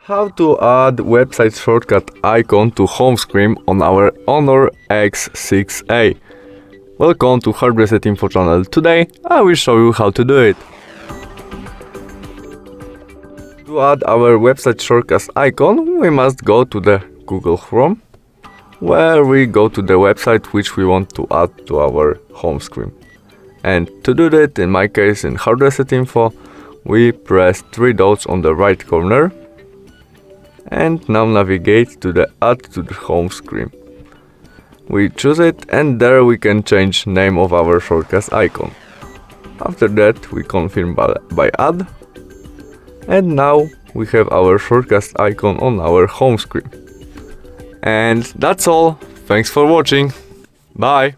How to add website shortcut icon to home screen on our Honor X6a. Welcome to HardReset.Info channel. Today I will show you how to do it. To add our website shortcut icon, we must go to the Google Chrome, where we go to the website which we want to add to our home screen. And to do that, in my case in HardReset.Info, we press 3 dots on the right corner and now navigate to the Add to the Home screen. We choose it and there we can change name of our shortcut icon. After that we confirm by Add, and now we have our shortcut icon on our home screen. And that's all. Thanks for watching. Bye!